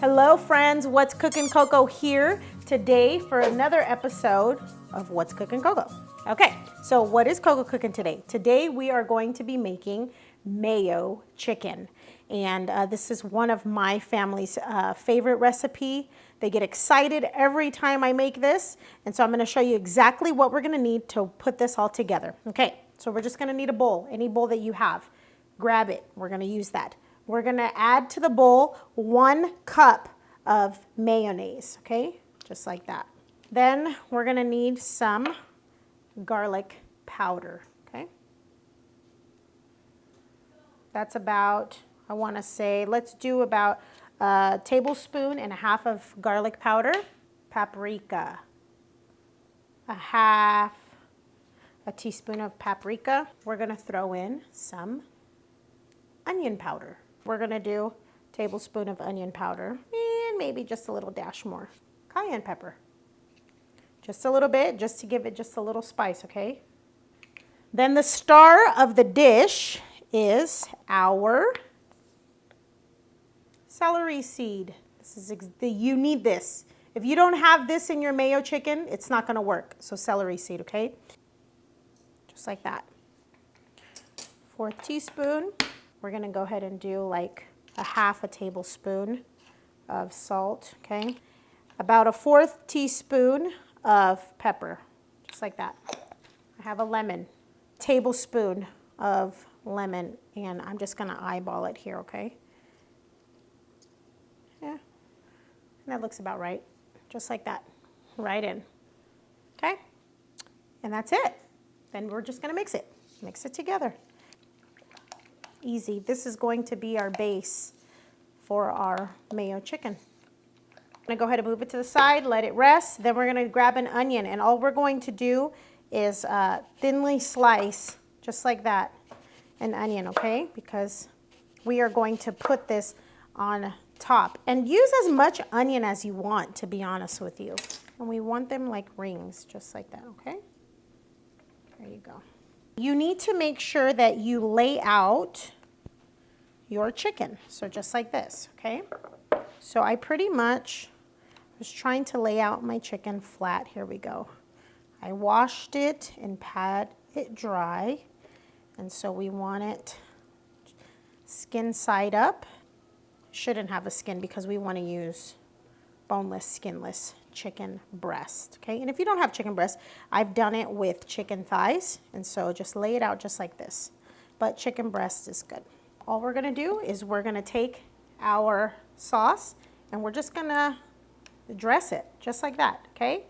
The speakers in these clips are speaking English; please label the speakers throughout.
Speaker 1: Hello friends, What's Cooking Coco here today for another episode of What's Cooking Coco. Okay, so what is Coco cooking today? Today we are going to be making mayo chicken. And this is one of my family's favorite recipe. They get excited every time I make this. And so I'm gonna show you exactly what we're gonna need to put this all together. Okay, so we're just gonna need a bowl, any bowl that you have. Grab it, we're gonna use that. We're gonna add to the bowl 1 cup of mayonnaise, okay? Just like that. Then we're gonna need some garlic powder, okay? That's about, I wanna say, let's do about a tablespoon and a half of garlic powder. Paprika, a teaspoon of paprika. We're gonna throw in some onion powder. We're gonna do a tablespoon of onion powder and maybe just a little dash more. Cayenne pepper. Just a little bit, just to give it just a little spice, okay? Then the star of the dish is our celery seed. This is you need this. If you don't have this in your mayo chicken, it's not gonna work. So celery seed, okay? Just like that. 1/4 teaspoon. We're gonna go ahead and do like a half a tablespoon of salt, okay? About a 1/4 teaspoon of pepper, just like that. I have a lemon, tablespoon of lemon, and I'm just gonna eyeball it here, okay? Yeah, and that looks about right, just like that, right in, okay? And that's it. Then we're just gonna mix it together. Easy. This is going to be our base for our mayo chicken. I'm gonna go ahead and move it to the side, let it rest. Then we're gonna grab an onion, and all we're going to do is thinly slice, just like that, an onion, okay? Because we are going to put this on top. And use as much onion as you want, to be honest with you. And we want them like rings, just like that, okay? There you go. You need to make sure that you lay out your chicken. So just like this, okay? So I pretty much was trying to lay out my chicken flat. Here we go. I washed it and pat it dry. And so we want it skin side up. Shouldn't have a skin because we want to use boneless, skinless chicken breast, okay? And if you don't have chicken breast, I've done it with chicken thighs, and so just lay it out just like this. But chicken breast is good. All we're gonna do is we're gonna take our sauce and we're just gonna dress it just like that, okay?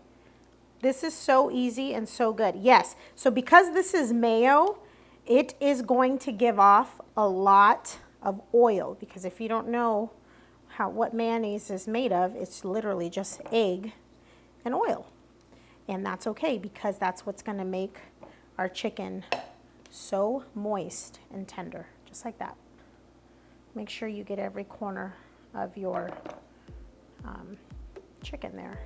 Speaker 1: This is so easy and so good. Yes, so because this is mayo, it is going to give off a lot of oil, because if you don't know what mayonnaise is made of, it's literally just egg and oil. And that's okay, because that's what's gonna make our chicken so moist and tender, just like that. Make sure you get every corner of your chicken there.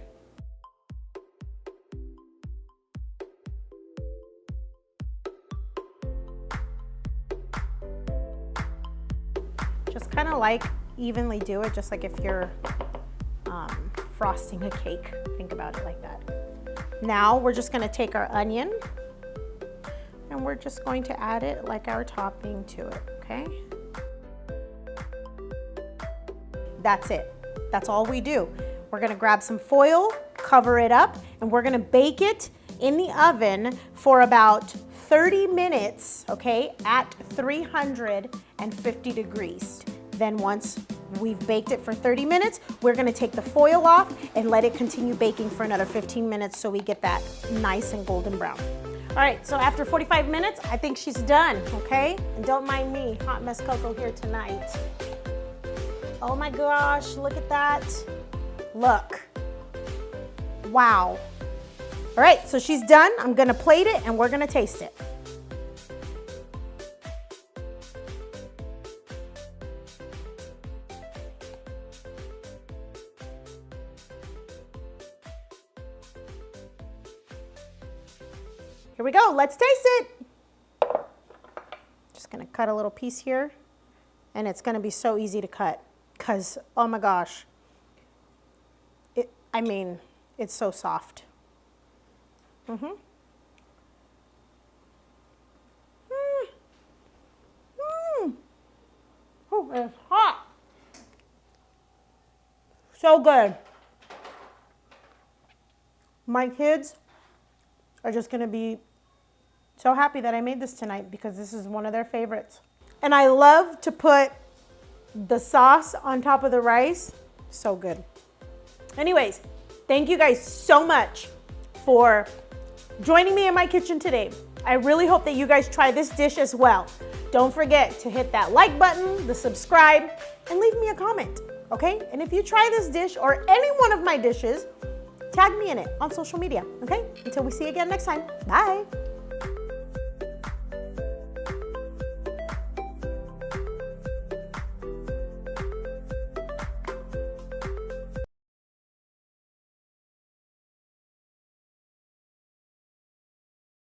Speaker 1: Just kind of like evenly do it, just like if you're frosting a cake. Think about it like that. Now we're just gonna take our onion and we're just going to add it like our topping to it, okay? That's it. That's all we do. We're gonna grab some foil, cover it up, and we're gonna bake it in the oven for about 30 minutes, okay, at 350 degrees. Then once we've baked it for 30 minutes, we're gonna take the foil off and let it continue baking for another 15 minutes so we get that nice and golden brown. All right, so after 45 minutes, I think she's done, okay? And don't mind me, Hot Mess Coco here tonight. Oh my gosh, look at that. Look, wow. All right, so she's done. I'm gonna plate it and we're gonna taste it. Here we go, let's taste it. Just gonna cut a little piece here, and it's gonna be so easy to cut because, oh my gosh, I mean, it's so soft. Mm-hmm. Oh, it's hot. So good. My kids are just gonna be so happy that I made this tonight because this is one of their favorites. And I love to put the sauce on top of the rice. So good. Anyways, thank you guys so much for joining me in my kitchen today. I really hope that you guys try this dish as well. Don't forget to hit that like button, the subscribe, and leave me a comment, okay? And if you try this dish or any one of my dishes, tag me in it on social media, okay? Until we see you again next time. Bye.